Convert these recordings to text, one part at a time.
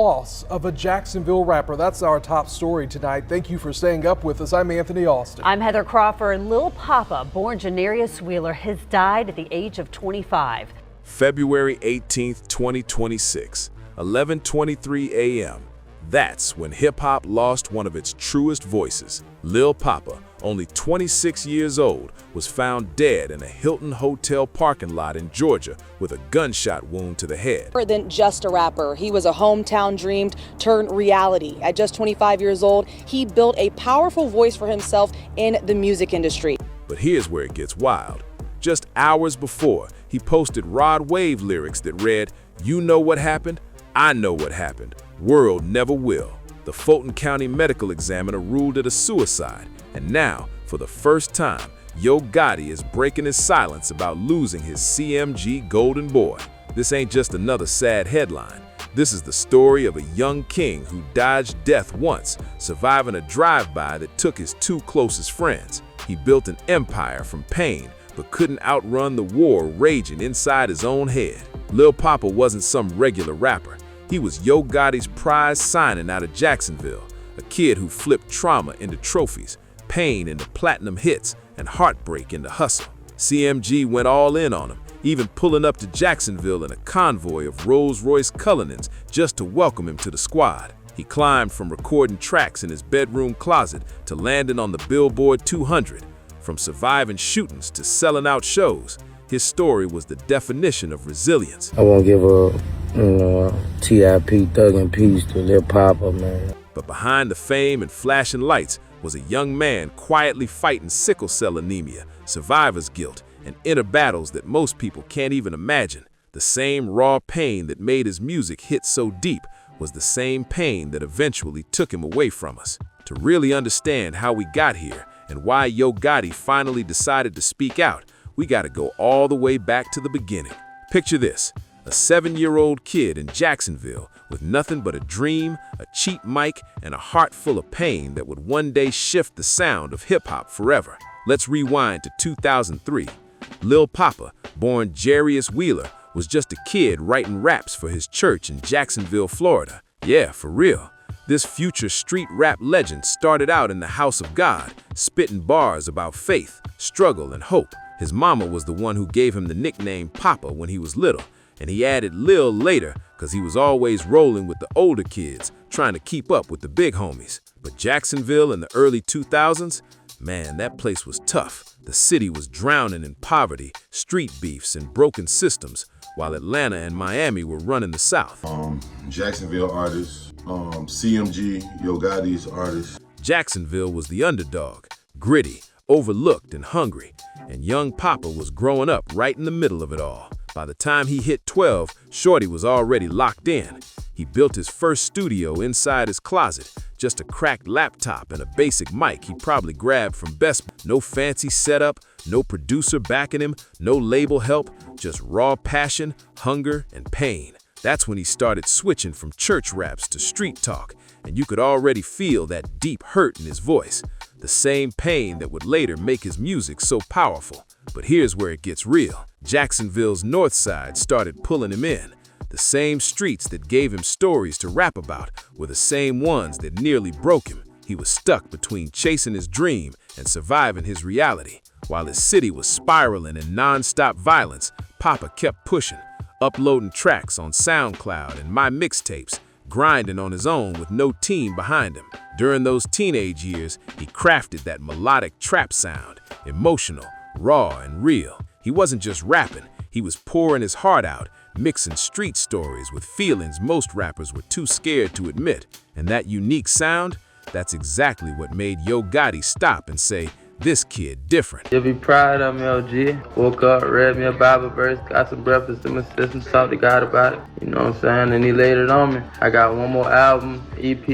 Loss of a Jacksonville rapper. That's our top story tonight. Thank you for staying up with us. I'm Anthony Austin. I'm Heather Crawford. Lil Papa, born Janarius Wheeler, has died at the age of 25. February 18th, 2026, 11:23 a.m. That's when hip-hop lost one of its truest voices. Lil Papa, only 26 years old, was found dead in a Hilton Hotel parking lot in Georgia with a gunshot wound to the head. More than just a rapper, he was a hometown dream turned reality. At just 25 years old, he built a powerful voice for himself in the music industry. But here's where it gets wild. Just hours before, he posted Rod Wave lyrics that read, "You know what happened? I know what happened. World never will." The Fulton County medical examiner ruled it a suicide. And now, for the first time, Yo Gotti is breaking his silence about losing his CMG golden boy. This ain't just another sad headline. This is the story of a young king who dodged death once, surviving a drive-by that took his two closest friends. He built an empire from pain, but couldn't outrun the war raging inside his own head. Lil Papa wasn't some regular rapper. He was Yo Gotti's prize signing out of Jacksonville, a kid who flipped trauma into trophies, pain into platinum hits, and heartbreak into hustle. CMG went all in on him, even pulling up to Jacksonville in a convoy of Rolls-Royce Cullinans just to welcome him to the squad. He climbed from recording tracks in his bedroom closet to landing on the Billboard 200. From surviving shootings to selling out shows, his story was the definition of resilience. I won't give a TIP Thug in Peace to Lil Papa, man. But behind the fame and flashing lights was a young man quietly fighting sickle cell anemia, survivor's guilt, and inner battles that most people can't even imagine. The same raw pain that made his music hit so deep was the same pain that eventually took him away from us. To really understand how we got here and why Yo Gotti finally decided to speak out, we gotta go all the way back to the beginning. Picture this, a 7-year-old kid in Jacksonville with nothing but a dream, a cheap mic, and a heart full of pain that would one day shift the sound of hip-hop forever. Let's rewind to 2003. Lil Papa, born Janarius Wheeler, was just a kid writing raps for his church in Jacksonville, Florida. Yeah, for real. This future street rap legend started out in the house of God, spitting bars about faith, struggle, and hope. His mama was the one who gave him the nickname Papa when he was little, and he added Lil later because he was always rolling with the older kids, trying to keep up with the big homies. But Jacksonville in the early 2000s, man, that place was tough. The city was drowning in poverty, street beefs, and broken systems, while Atlanta and Miami were running the South. Jacksonville artists, CMG, Yo Gotti's artists. Jacksonville was the underdog, gritty, overlooked, and hungry, and young Papa was growing up right in the middle of it all. By the time he hit 12, Shorty was already locked in. He built his first studio inside his closet, just a cracked laptop and a basic mic he probably grabbed from Best Buy. No fancy setup, no producer backing him, no label help, just raw passion, hunger, and pain. That's when he started switching from church raps to street talk, and you could already feel that deep hurt in his voice, the same pain that would later make his music so powerful. But here's where it gets real. Jacksonville's North Side started pulling him in. The same streets that gave him stories to rap about were the same ones that nearly broke him. He was stuck between chasing his dream and surviving his reality. While his city was spiraling in non-stop violence, Papa kept pushing, uploading tracks on SoundCloud and My Mixtapes, grinding on his own with no team behind him. During those teenage years, he crafted that melodic trap sound, emotional, raw, and real. He wasn't just rapping, he was pouring his heart out, mixing street stories with feelings most rappers were too scared to admit. And that unique sound, that's exactly what made Yo Gotti stop and say, "This kid different." You'll be proud of me, OG. Woke up, read me a Bible verse, got some breakfast in my system, talked to God about it. You know what I'm saying? And he laid it on me. I got one more album, EP,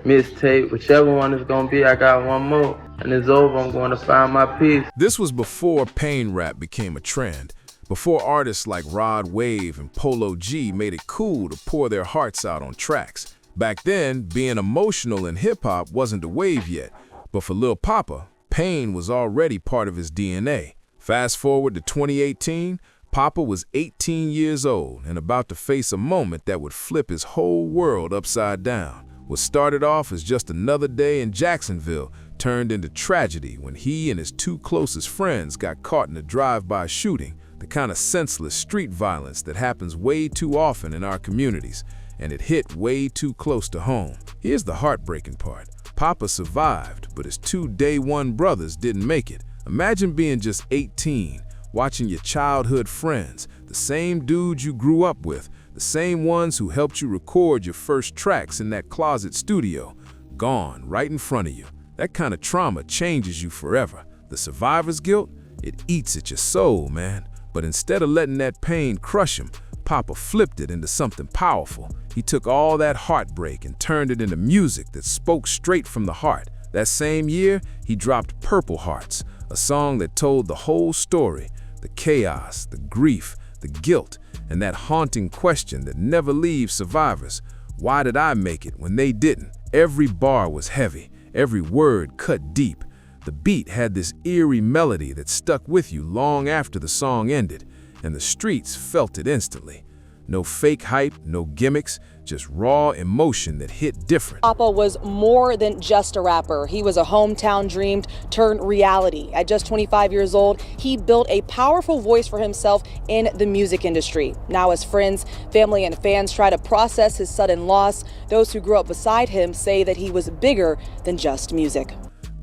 mixtape, whichever one it's gonna be, I got one more. And it's over, I'm going to find my peace. This was before pain rap became a trend, before artists like Rod Wave and Polo G made it cool to pour their hearts out on tracks. Back then, being emotional in hip-hop wasn't the wave yet, but for Lil Papa, pain was already part of his DNA. Fast forward to 2018, Papa was 18 years old and about to face a moment that would flip his whole world upside down. What started off as just another day in Jacksonville turned into tragedy when he and his two closest friends got caught in a drive-by shooting, the kind of senseless street violence that happens way too often in our communities, and it hit way too close to home. Here's the heartbreaking part. Papa survived, but his two day-one brothers didn't make it. Imagine being just 18, watching your childhood friends, the same dudes you grew up with, the same ones who helped you record your first tracks in that closet studio, gone right in front of you. That kind of trauma changes you forever. The survivor's guilt, it eats at your soul, man. But instead of letting that pain crush him, Papa flipped it into something powerful. He took all that heartbreak and turned it into music that spoke straight from the heart. That same year, he dropped Purple Hearts, a song that told the whole story, the chaos, the grief, the guilt, and that haunting question that never leaves survivors. Why did I make it when they didn't? Every bar was heavy, every word cut deep. The beat had this eerie melody that stuck with you long after the song ended, and the streets felt it instantly. No fake hype, no gimmicks, just raw emotion that hit different. Papa was more than just a rapper. He was a hometown dream turned reality. At just 25 years old, he built a powerful voice for himself in the music industry. Now as friends, family, and fans try to process his sudden loss, those who grew up beside him say that he was bigger than just music.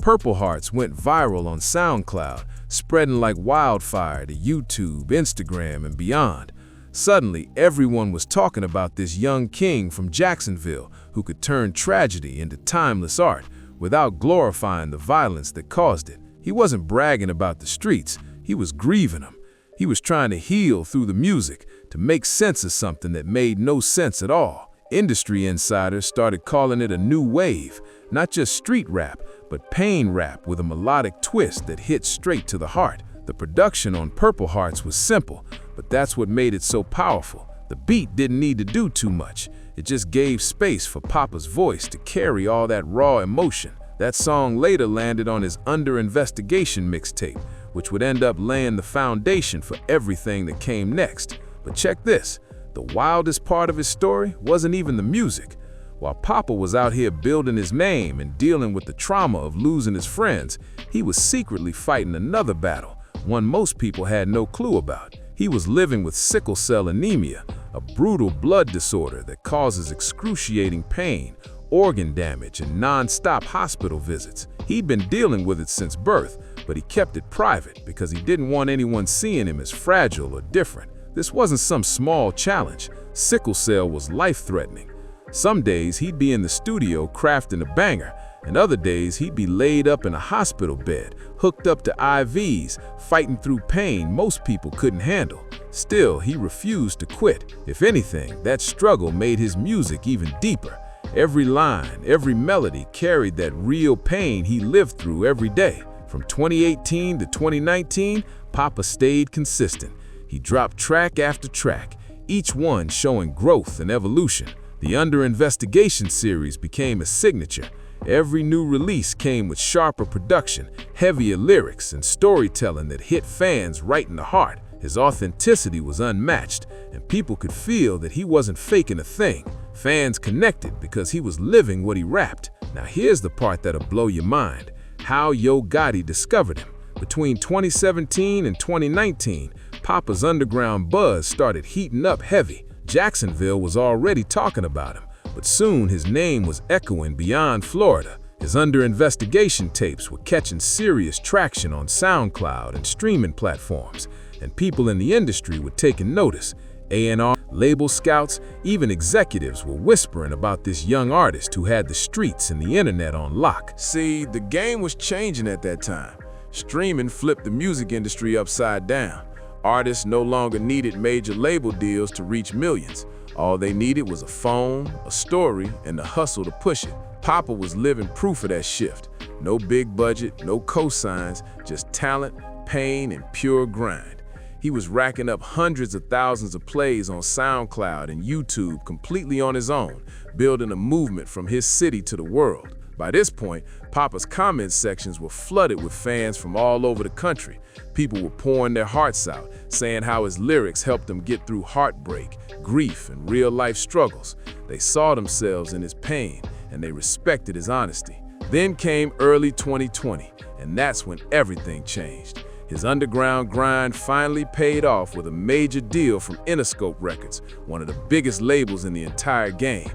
Purple Hearts went viral on SoundCloud, spreading like wildfire to YouTube, Instagram, and beyond. Suddenly, everyone was talking about this young king from Jacksonville who could turn tragedy into timeless art without glorifying the violence that caused it. He wasn't bragging about the streets, he was grieving them. He was trying to heal through the music, to make sense of something that made no sense at all. Industry insiders started calling it a new wave, not just street rap, but pain rap with a melodic twist that hit straight to the heart. The production on Purple Hearts was simple, but that's what made it so powerful. The beat didn't need to do too much. It just gave space for Papa's voice to carry all that raw emotion. That song later landed on his Under Investigation mixtape, which would end up laying the foundation for everything that came next. But check this, the wildest part of his story wasn't even the music. While Papa was out here building his name and dealing with the trauma of losing his friends, he was secretly fighting another battle, one most people had no clue about. He was living with sickle cell anemia, a brutal blood disorder that causes excruciating pain, organ damage, and non-stop hospital visits. He'd been dealing with it since birth, but he kept it private because he didn't want anyone seeing him as fragile or different. This wasn't some small challenge. Sickle cell was life-threatening. Some days he'd be in the studio crafting a banger, and other days he'd be laid up in a hospital bed, hooked up to IVs, fighting through pain most people couldn't handle. Still, he refused to quit. If anything, that struggle made his music even deeper. Every line, every melody carried that real pain he lived through every day. From 2018 to 2019, Papa stayed consistent. He dropped track after track, each one showing growth and evolution. The Under Investigation series became a signature. Every new release came with sharper production, heavier lyrics, and storytelling that hit fans right in the heart. His authenticity was unmatched, and people could feel that he wasn't faking a thing. Fans connected because he was living what he rapped. Now here's the part that'll blow your mind: how Yo Gotti discovered him. Between 2017 and 2019, Papa's underground buzz started heating up heavy. Jacksonville was already talking about him, but soon his name was echoing beyond Florida. His Under Investigation tapes were catching serious traction on SoundCloud and streaming platforms, and people in the industry were taking notice. A&R, label scouts, even executives were whispering about this young artist who had the streets and the internet on lock. See, the game was changing at that time. Streaming flipped the music industry upside down. Artists no longer needed major label deals to reach millions. All they needed was a phone, a story, and the hustle to push it. Papa was living proof of that shift. No big budget, no cosigns, just talent, pain, and pure grind. He was racking up hundreds of thousands of plays on SoundCloud and YouTube completely on his own, building a movement from his city to the world. By this point, Papa's comment sections were flooded with fans from all over the country. People were pouring their hearts out, saying how his lyrics helped them get through heartbreak, grief, and real-life struggles. They saw themselves in his pain, and they respected his honesty. Then came early 2020, and that's when everything changed. His underground grind finally paid off with a major deal from Interscope Records, one of the biggest labels in the entire game.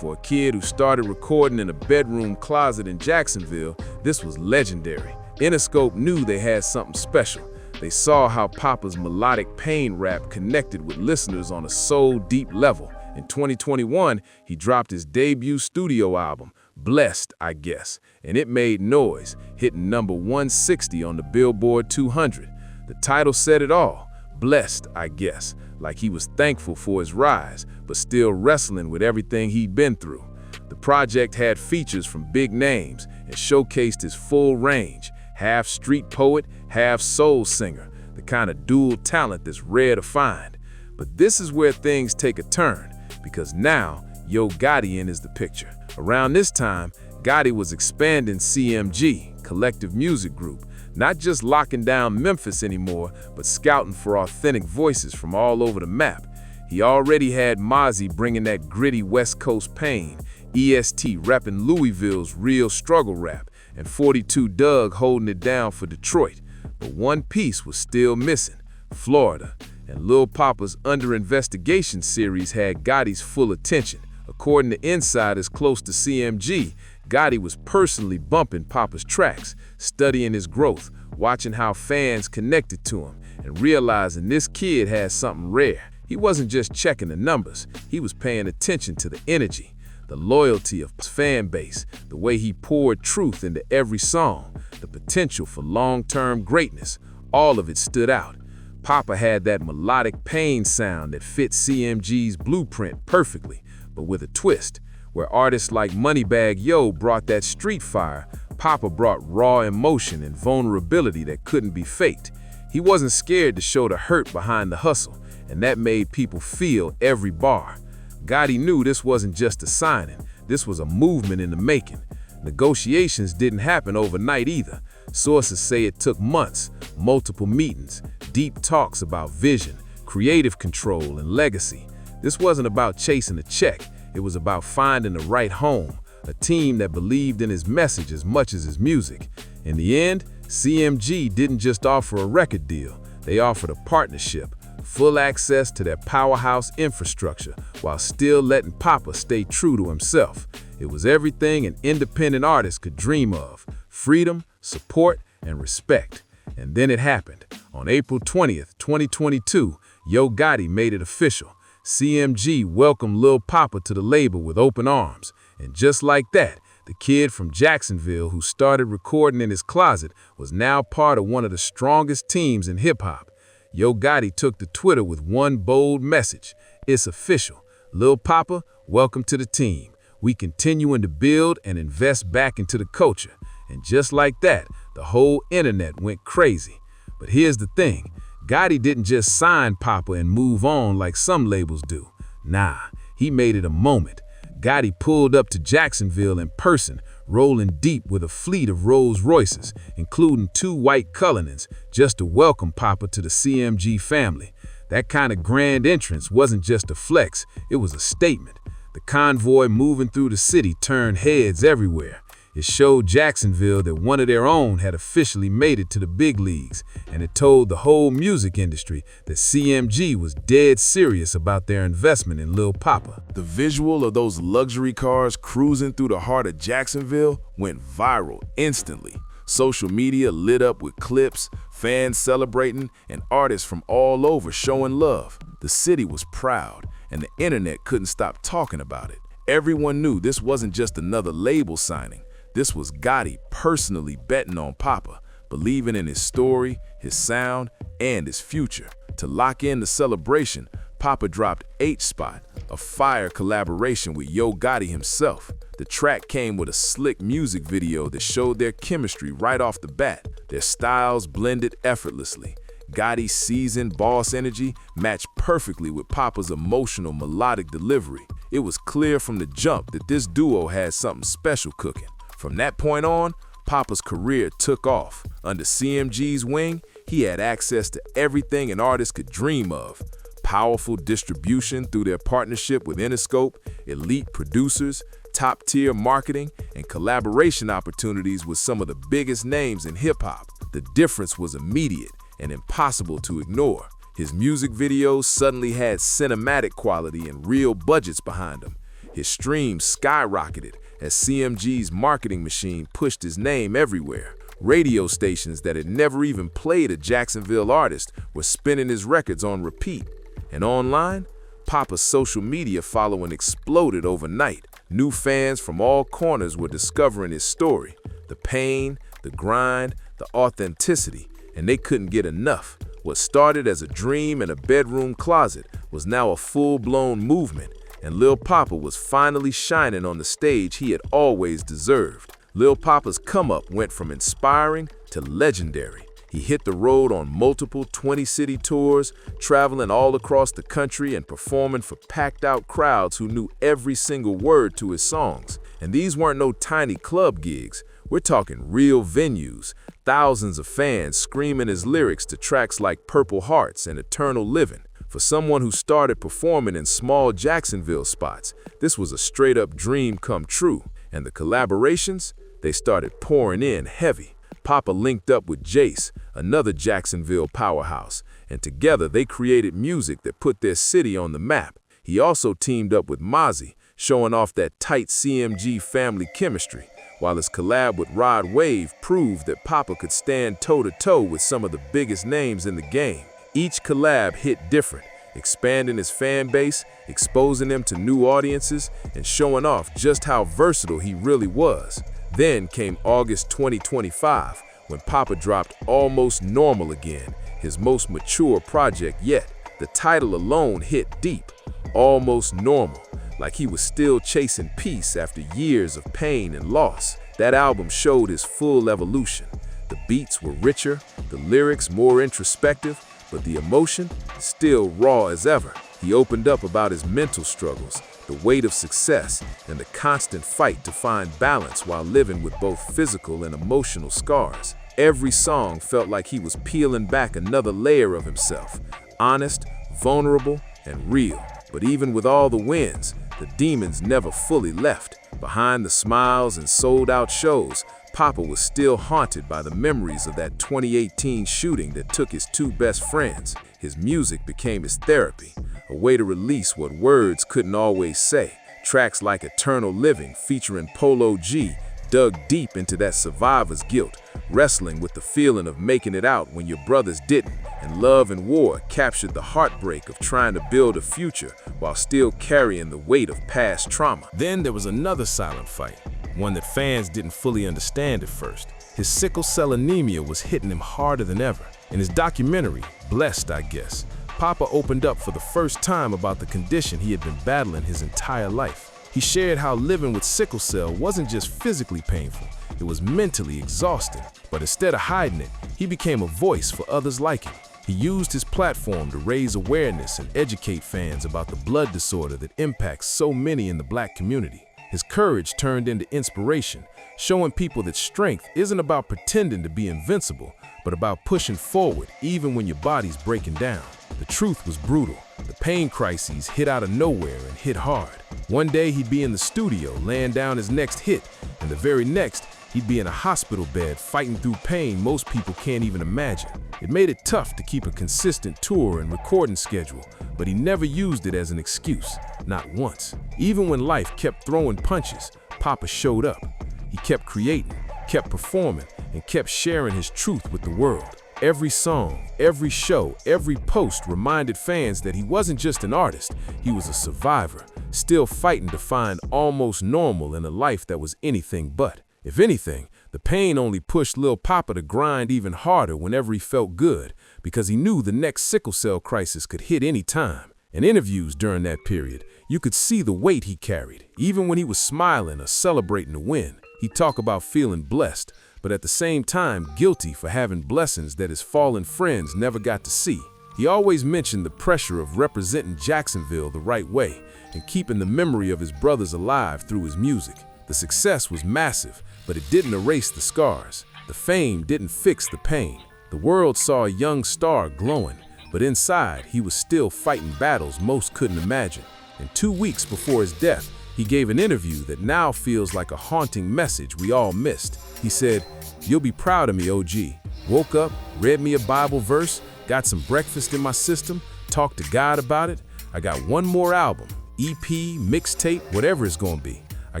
For a kid who started recording in a bedroom closet in Jacksonville, this was legendary. Interscope knew they had something special. They saw how Papa's melodic pain rap connected with listeners on a soul-deep level. In 2021, he dropped his debut studio album, Blessed, I Guess, and it made noise, hitting number 160 on the Billboard 200. The title said it all, Blessed, I Guess, like he was thankful for his rise, but still wrestling with everything he'd been through. The project had features from big names and showcased his full range, half street poet, half soul singer, the kind of dual talent that's rare to find. But this is where things take a turn, because now Yo Gotti enters the picture. Around this time, Gotti was expanding CMG, Collective Music Group, not just locking down Memphis anymore, but scouting for authentic voices from all over the map. He already had Mozzie bringing that gritty West Coast pain, EST repping Louisville's real struggle rap, and 42 Doug holding it down for Detroit. But one piece was still missing, Florida, and Lil Papa's Under Investigation series had Gotti's full attention. According to insiders close to CMG, Gotti was personally bumping Papa's tracks, studying his growth, watching how fans connected to him, and realizing this kid had something rare. He wasn't just checking the numbers, he was paying attention to the energy, the loyalty of his fan base, the way he poured truth into every song, the potential for long-term greatness. All of it stood out. Papa had that melodic pain sound that fit CMG's blueprint perfectly, but with a twist. Where artists like Moneybagg Yo brought that street fire, Papa brought raw emotion and vulnerability that couldn't be faked. He wasn't scared to show the hurt behind the hustle, and that made people feel every bar. Gotti knew this wasn't just a signing, this was a movement in the making. Negotiations didn't happen overnight either. Sources say it took months, multiple meetings, deep talks about vision, creative control, and legacy. This wasn't about chasing a check, it was about finding the right home, a team that believed in his message as much as his music. In the end, CMG didn't just offer a record deal, they offered a partnership, full access to their powerhouse infrastructure, while still letting Papa stay true to himself. It was everything an independent artist could dream of: freedom, support, and respect. And then it happened. On April 20th, 2022, Yo Gotti made it official. CMG welcomed Lil Papa to the label with open arms. And just like that, the kid from Jacksonville who started recording in his closet was now part of one of the strongest teams in hip-hop. Yo Gotti took to Twitter with one bold message: it's official. Lil Papa, welcome to the team. We continuing to build and invest back into the culture. And just like that, the whole internet went crazy. But here's the thing. Gotti didn't just sign Papa and move on like some labels do. Nah, he made it a moment. Gotti pulled up to Jacksonville in person, rolling deep with a fleet of Rolls Royces, including 2 white Cullinans, just to welcome Papa to the CMG family. That kind of grand entrance wasn't just a flex, it was a statement. The convoy moving through the city turned heads everywhere. It showed Jacksonville that one of their own had officially made it to the big leagues, and it told the whole music industry that CMG was dead serious about their investment in Lil Papa. The visual of those luxury cars cruising through the heart of Jacksonville went viral instantly. Social media lit up with clips, fans celebrating, and artists from all over showing love. The city was proud, and the internet couldn't stop talking about it. Everyone knew this wasn't just another label signing. This was Gotti personally betting on Papa, believing in his story, his sound, and his future. To lock in the celebration, Papa dropped H-Spot, a fire collaboration with Yo Gotti himself. The track came with a slick music video that showed their chemistry right off the bat. Their styles blended effortlessly. Gotti's seasoned boss energy matched perfectly with Papa's emotional melodic delivery. It was clear from the jump that this duo had something special cooking. From that point on, Papa's career took off. Under CMG's wing, he had access to everything an artist could dream of. Powerful distribution through their partnership with Interscope, elite producers, top-tier marketing, and collaboration opportunities with some of the biggest names in hip-hop. The difference was immediate and impossible to ignore. His music videos suddenly had cinematic quality and real budgets behind them. His streams skyrocketed as CMG's marketing machine pushed his name everywhere. Radio stations that had never even played a Jacksonville artist were spinning his records on repeat. And online, Papa's social media following exploded overnight. New fans from all corners were discovering his story, the pain, the grind, the authenticity, and they couldn't get enough. What started as a dream in a bedroom closet was now a full-blown movement, and Lil Poppa was finally shining on the stage he had always deserved. Lil Poppa's come-up went from inspiring to legendary. He hit the road on multiple 20-city tours, traveling all across the country and performing for packed-out crowds who knew every single word to his songs. And these weren't no tiny club gigs. We're talking real venues, thousands of fans screaming his lyrics to tracks like Purple Hearts and Eternal Living. For someone who started performing in small Jacksonville spots, this was a straight-up dream come true. And the collaborations, they started pouring in heavy. Papa linked up with Jace, another Jacksonville powerhouse, and together they created music that put their city on the map. He also teamed up with Mozzie, showing off that tight CMG family chemistry, while his collab with Rod Wave proved that Papa could stand toe-to-toe with some of the biggest names in the game. Each collab hit different, expanding his fan base, exposing him to new audiences, and showing off just how versatile he really was. Then came August 2025, when Papa dropped Almost Normal Again, his most mature project yet. The title alone hit deep, Almost Normal, like he was still chasing peace after years of pain and loss. That album showed his full evolution. The beats were richer, the lyrics more introspective, but the emotion still raw as ever. He opened up about his mental struggles, the weight of success, and the constant fight to find balance while living with both physical and emotional scars. Every song felt like he was peeling back another layer of himself, honest, vulnerable, and real. But even with all the wins, the demons never fully left. Behind the smiles and sold-out shows, Papa was still haunted by the memories of that 2018 shooting that took his two best friends. His music became his therapy, a way to release what words couldn't always say. Tracks like Eternal Living, featuring Polo G, dug deep into that survivor's guilt, wrestling with the feeling of making it out when your brothers didn't. And Love and War captured the heartbreak of trying to build a future while still carrying the weight of past trauma. Then there was another silent fight, one that fans didn't fully understand at first. His sickle cell anemia was hitting him harder than ever. In his documentary, Blessed, I Guess, Papa opened up for the first time about the condition he had been battling his entire life. He shared how living with sickle cell wasn't just physically painful, it was mentally exhausting. But instead of hiding it, he became a voice for others like him. He used his platform to raise awareness and educate fans about the blood disorder that impacts so many in the Black community. His courage turned into inspiration, showing people that strength isn't about pretending to be invincible, but about pushing forward even when your body's breaking down. The truth was brutal. The pain crises hit out of nowhere and hit hard. One day he'd be in the studio laying down his next hit, and the very next he'd be in a hospital bed fighting through pain most people can't even imagine. It made it tough to keep a consistent tour and recording schedule, but he never used it as an excuse, not once. Even when life kept throwing punches, Papa showed up. He kept creating, kept performing, and kept sharing his truth with the world. Every song, every show, every post reminded fans that he wasn't just an artist, he was a survivor, still fighting to find almost normal in a life that was anything but. If anything, the pain only pushed Lil Papa to grind even harder whenever he felt good, because he knew the next sickle cell crisis could hit any time. In interviews during that period, you could see the weight he carried. Even when he was smiling or celebrating a win, he'd talk about feeling blessed, but at the same time guilty for having blessings that his fallen friends never got to see. He always mentioned the pressure of representing Jacksonville the right way and keeping the memory of his brothers alive through his music. The success was massive, but it didn't erase the scars. The fame didn't fix the pain. The world saw a young star glowing, but inside he was still fighting battles most couldn't imagine. And 2 weeks before his death, he gave an interview that now feels like a haunting message we all missed. He said, "You'll be proud of me, OG. Woke up, read me a Bible verse, got some breakfast in my system, talked to God about it. I got one more album, EP, mixtape, whatever it's gonna be. I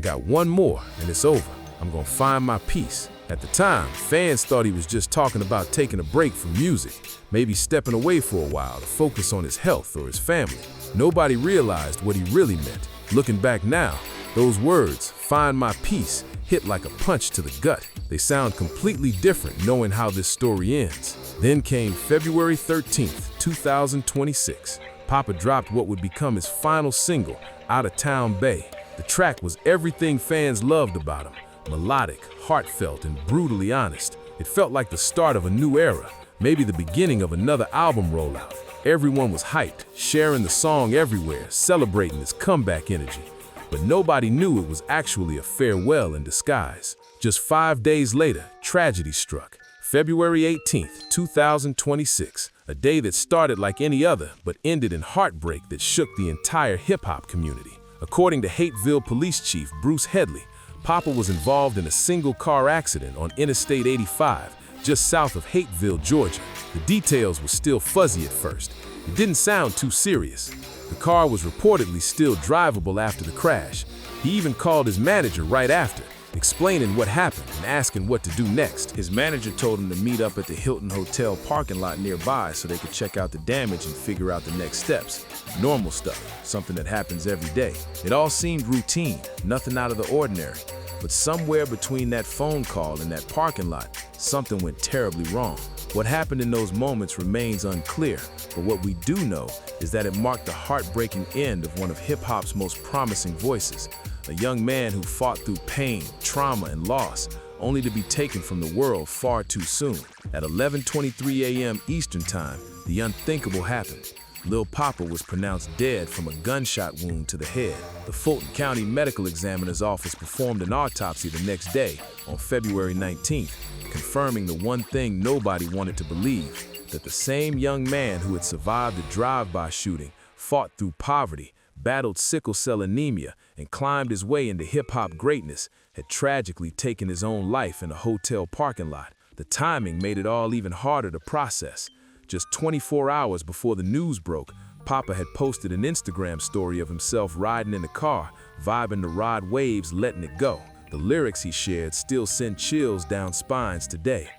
got one more and it's over. I'm gonna find my peace." At the time, fans thought he was just talking about taking a break from music, maybe stepping away for a while to focus on his health or his family. Nobody realized what he really meant. Looking back now, those words, "find my peace," hit like a punch to the gut. They sound completely different knowing how this story ends. Then came February 13th, 2026. Papa dropped what would become his final single, Out of Town Bay. The track was everything fans loved about him. Melodic, heartfelt, and brutally honest. It felt like the start of a new era, maybe the beginning of another album rollout. Everyone was hyped, sharing the song everywhere, celebrating its comeback energy. But nobody knew it was actually a farewell in disguise. Just 5 days later, tragedy struck. February 18th, 2026, a day that started like any other, but ended in heartbreak that shook the entire hip-hop community. According to Hateville Police Chief Bruce Headley, Papa was involved in a single-car accident on Interstate 85, just south of Hateville, Georgia. The details were still fuzzy at first. It didn't sound too serious. The car was reportedly still drivable after the crash. He even called his manager right after, explaining what happened and asking what to do next. His manager told him to meet up at the Hilton Hotel parking lot nearby so they could check out the damage and figure out the next steps. Normal stuff, something that happens every day. It all seemed routine, nothing out of the ordinary. But somewhere between that phone call and that parking lot, something went terribly wrong. What happened in those moments remains unclear, but what we do know is that it marked the heartbreaking end of one of hip-hop's most promising voices, a young man who fought through pain, trauma, and loss, only to be taken from the world far too soon. At 11:23 a.m. Eastern Time, the unthinkable happened. Lil Papa was pronounced dead from a gunshot wound to the head. The Fulton County Medical Examiner's Office performed an autopsy the next day, on February 19th, confirming the one thing nobody wanted to believe, that the same young man who had survived the drive-by shooting, fought through poverty, battled sickle cell anemia, and climbed his way into hip-hop greatness, had tragically taken his own life in a hotel parking lot. The timing made it all even harder to process. Just 24 hours before the news broke, Papa had posted an Instagram story of himself riding in the car, vibing to Rod Wave's Letting It Go. The lyrics he shared still send chills down spines today.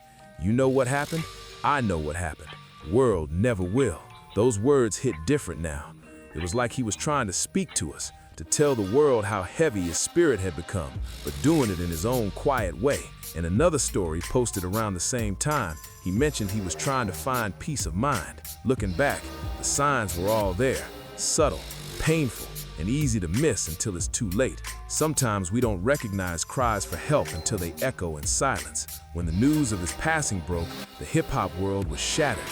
You know what happened? I know what happened. World never will. Those words hit different now. It was like he was trying to speak to us, to tell the world how heavy his spirit had become, but doing it in his own quiet way. In another story posted around the same time, he mentioned he was trying to find peace of mind. Looking back, the signs were all there, subtle, painful, and easy to miss until it's too late. Sometimes we don't recognize cries for help until they echo in silence. When the news of his passing broke, the hip-hop world was shattered.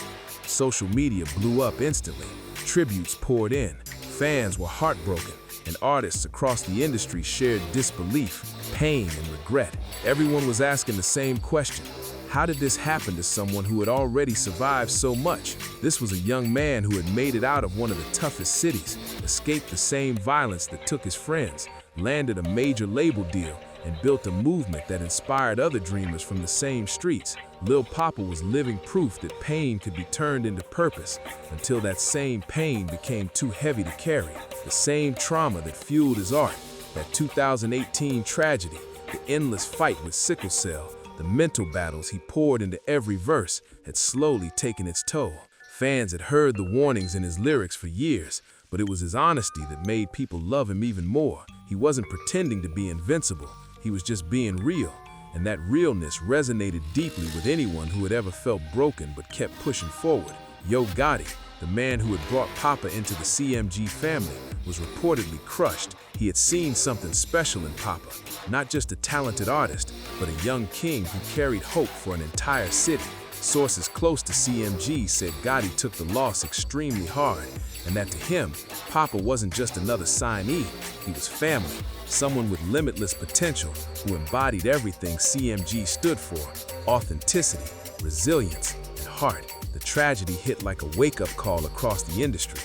Social media blew up instantly. Tributes poured in. Fans were heartbroken, and artists across the industry shared disbelief, pain, and regret. Everyone was asking the same question. How did this happen to someone who had already survived so much? This was a young man who had made it out of one of the toughest cities, escaped the same violence that took his friends, landed a major label deal, and built a movement that inspired other dreamers from the same streets. Lil Papa was living proof that pain could be turned into purpose, until that same pain became too heavy to carry. The same trauma that fueled his art, that 2018 tragedy, the endless fight with sickle cell, the mental battles he poured into every verse, had slowly taken its toll. Fans had heard the warnings in his lyrics for years, but it was his honesty that made people love him even more. He wasn't pretending to be invincible, he was just being real, and that realness resonated deeply with anyone who had ever felt broken but kept pushing forward. Yo Gotti, the man who had brought Papa into the CMG family, was reportedly crushed. He had seen something special in Papa, not just a talented artist, but a young king who carried hope for an entire city. Sources close to CMG said Gotti took the loss extremely hard, and that to him, Papa wasn't just another signee, he was family, someone with limitless potential who embodied everything CMG stood for: authenticity, resilience, and heart. The tragedy hit like a wake-up call across the industry.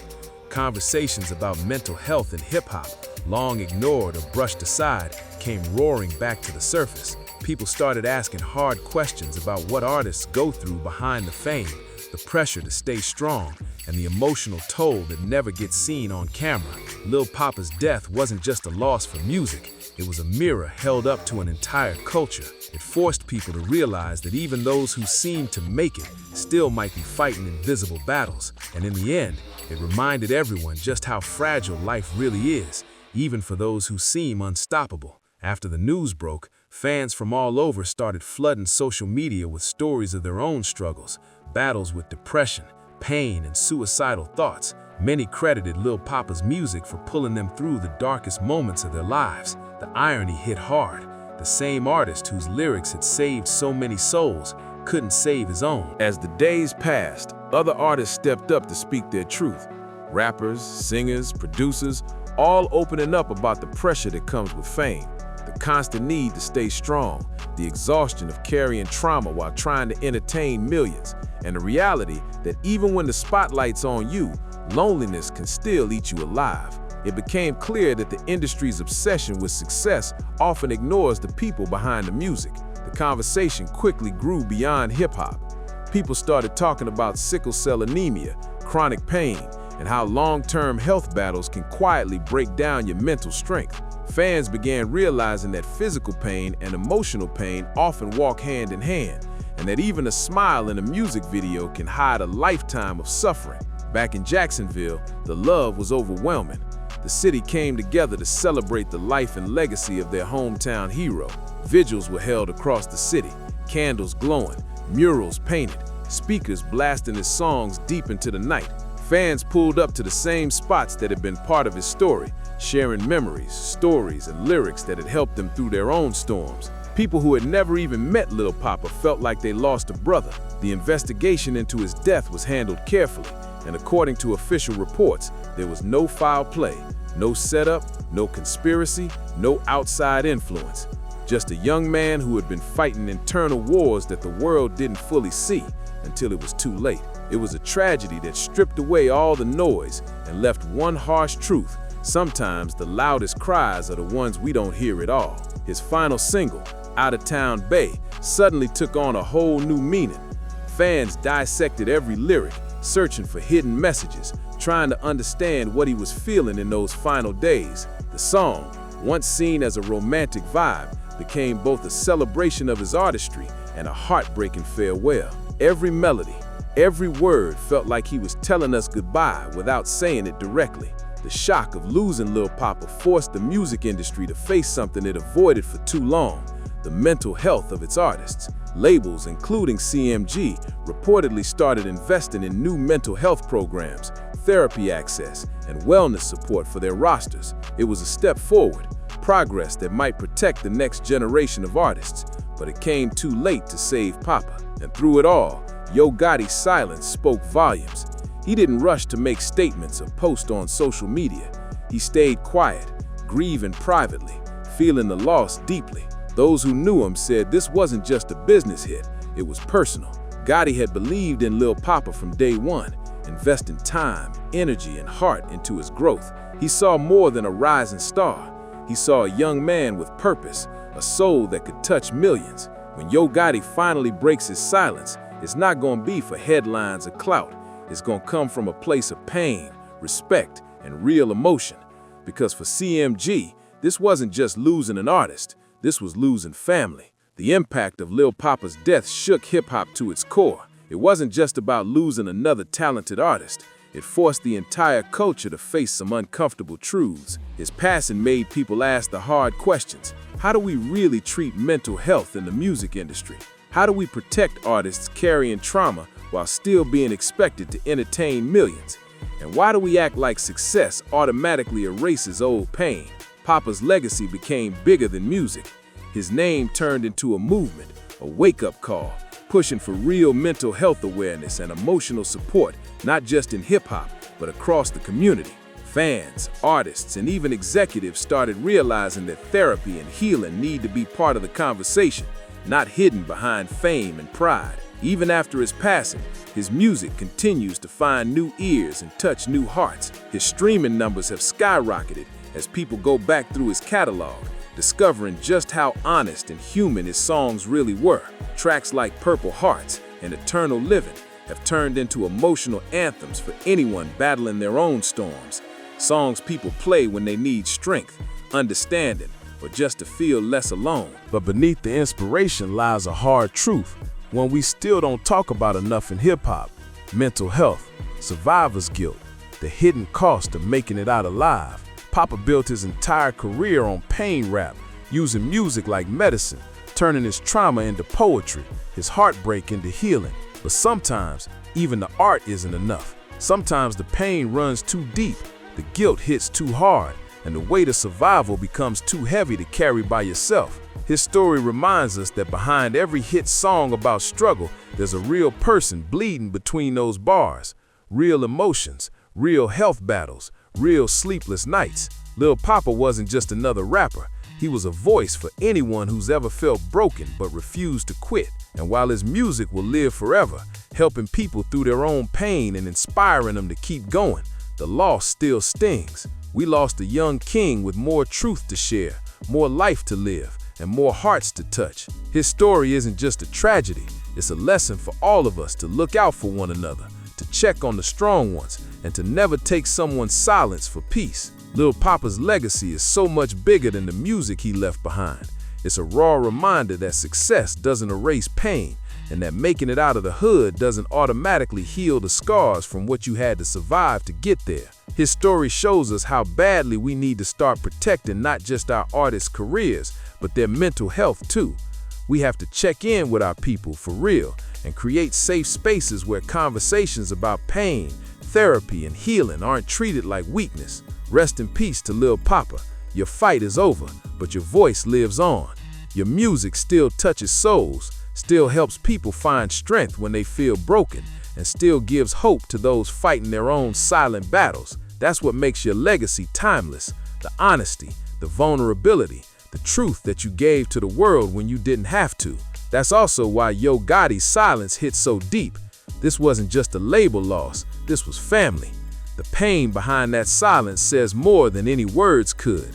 Conversations about mental health in hip-hop, long ignored or brushed aside, came roaring back to the surface. People started asking hard questions about what artists go through behind the fame, the pressure to stay strong, and the emotional toll that never gets seen on camera. Lil Papa's death wasn't just a loss for music, it was a mirror held up to an entire culture. It forced people to realize that even those who seemed to make it still might be fighting invisible battles. And in the end, it reminded everyone just how fragile life really is, even for those who seem unstoppable. After the news broke, fans from all over started flooding social media with stories of their own struggles, battles with depression, pain, and suicidal thoughts. Many credited Lil Papa's music for pulling them through the darkest moments of their lives. The irony hit hard. The same artist whose lyrics had saved so many souls couldn't save his own. As the days passed, other artists stepped up to speak their truth. Rappers, singers, producers, all opening up about the pressure that comes with fame, the constant need to stay strong, the exhaustion of carrying trauma while trying to entertain millions, and the reality that even when the spotlight's on you, loneliness can still eat you alive. It became clear that the industry's obsession with success often ignores the people behind the music. The conversation quickly grew beyond hip-hop. People started talking about sickle cell anemia, chronic pain, and how long-term health battles can quietly break down your mental strength. Fans began realizing that physical pain and emotional pain often walk hand in hand, and that even a smile in a music video can hide a lifetime of suffering. Back in Jacksonville, the love was overwhelming. The city came together to celebrate the life and legacy of their hometown hero. Vigils were held across the city, candles glowing, murals painted, speakers blasting his songs deep into the night. Fans pulled up to the same spots that had been part of his story, sharing memories, stories, and lyrics that had helped them through their own storms. People who had never even met Lil Papa felt like they lost a brother. The investigation into his death was handled carefully, and according to official reports, there was no foul play, no setup, no conspiracy, no outside influence. Just a young man who had been fighting internal wars that the world didn't fully see until it was too late. It was a tragedy that stripped away all the noise and left one harsh truth. Sometimes the loudest cries are the ones we don't hear at all. His final single, Out of Town Bay, suddenly took on a whole new meaning. Fans dissected every lyric, searching for hidden messages, trying to understand what he was feeling in those final days. The song, once seen as a romantic vibe, became both a celebration of his artistry and a heartbreaking farewell. Every melody, every word felt like he was telling us goodbye without saying it directly. The shock of losing Lil Papa forced the music industry to face something it avoided for too long: the mental health of its artists. Labels, including CMG, reportedly started investing in new mental health programs, therapy access, and wellness support for their rosters. It was a step forward, progress that might protect the next generation of artists, but it came too late to save Papa. And through it all, Yo Gotti's silence spoke volumes. He didn't rush to make statements or post on social media. He stayed quiet, grieving privately, feeling the loss deeply. Those who knew him said this wasn't just a business hit, it was personal. Gotti had believed in Lil Papa from day one, investing time, energy, and heart into his growth. He saw more than a rising star. He saw a young man with purpose, a soul that could touch millions. When Yo Gotti finally breaks his silence, it's not going to be for headlines or clout. It's going to come from a place of pain, respect, and real emotion. Because for CMG, this wasn't just losing an artist, this was losing family. The impact of Lil Papa's death shook hip-hop to its core. It wasn't just about losing another talented artist. It forced the entire culture to face some uncomfortable truths. His passing made people ask the hard questions. How do we really treat mental health in the music industry? How do we protect artists carrying trauma while still being expected to entertain millions? And why do we act like success automatically erases old pain? Papa's legacy became bigger than music. His name turned into a movement, a wake-up call, pushing for real mental health awareness and emotional support, not just in hip-hop, but across the community. Fans, artists, and even executives started realizing that therapy and healing need to be part of the conversation, not hidden behind fame and pride. Even after his passing, his music continues to find new ears and touch new hearts. His streaming numbers have skyrocketed as people go back through his catalog, discovering just how honest and human his songs really were. Tracks like Purple Hearts and Eternal Living have turned into emotional anthems for anyone battling their own storms. Songs people play when they need strength, understanding, or just to feel less alone. But beneath the inspiration lies a hard truth, one we still don't talk about enough in hip-hop: mental health, survivor's guilt, the hidden cost of making it out alive. Papa built his entire career on pain rap, using music like medicine, turning his trauma into poetry, his heartbreak into healing. But sometimes, even the art isn't enough. Sometimes the pain runs too deep, the guilt hits too hard, and the weight of survival becomes too heavy to carry by yourself. His story reminds us that behind every hit song about struggle, there's a real person bleeding between those bars. Real emotions, real health battles, real sleepless nights. Lil Papa wasn't just another rapper. He was a voice for anyone who's ever felt broken but refused to quit. And while his music will live forever, helping people through their own pain and inspiring them to keep going, the loss still stings. We lost a young king with more truth to share, more life to live, and more hearts to touch. His story isn't just a tragedy, it's a lesson for all of us to look out for one another, to check on the strong ones, and to never take someone's silence for peace. Lil Papa's legacy is so much bigger than the music he left behind. It's a raw reminder that success doesn't erase pain, and that making it out of the hood doesn't automatically heal the scars from what you had to survive to get there. His story shows us how badly we need to start protecting not just our artists' careers, but their mental health too. We have to check in with our people for real and create safe spaces where conversations about pain, therapy, and healing aren't treated like weakness. Rest in peace to Lil Papa. Your fight is over, but your voice lives on. Your music still touches souls, still helps people find strength when they feel broken, and still gives hope to those fighting their own silent battles. That's what makes your legacy timeless. The honesty, the vulnerability, the truth that you gave to the world when you didn't have to. That's also why Yo Gotti's silence hit so deep. This wasn't just a label loss, this was family. The pain behind that silence says more than any words could.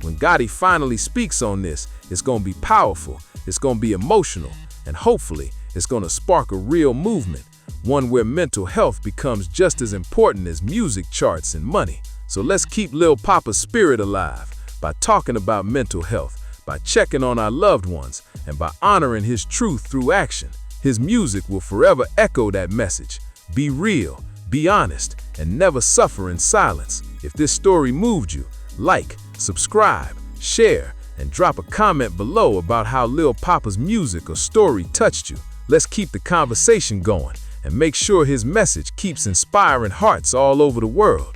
When Gotti finally speaks on this, it's gonna be powerful, it's gonna be emotional, and hopefully it's gonna spark a real movement, one where mental health becomes just as important as music charts and money. So let's keep Lil Papa's spirit alive by talking about mental health, by checking on our loved ones, and by honoring his truth through action. His music will forever echo that message. Be real, be honest, and never suffer in silence. If this story moved you, like, subscribe, share, and drop a comment below about how Lil Papa's music or story touched you. Let's keep the conversation going and make sure his message keeps inspiring hearts all over the world.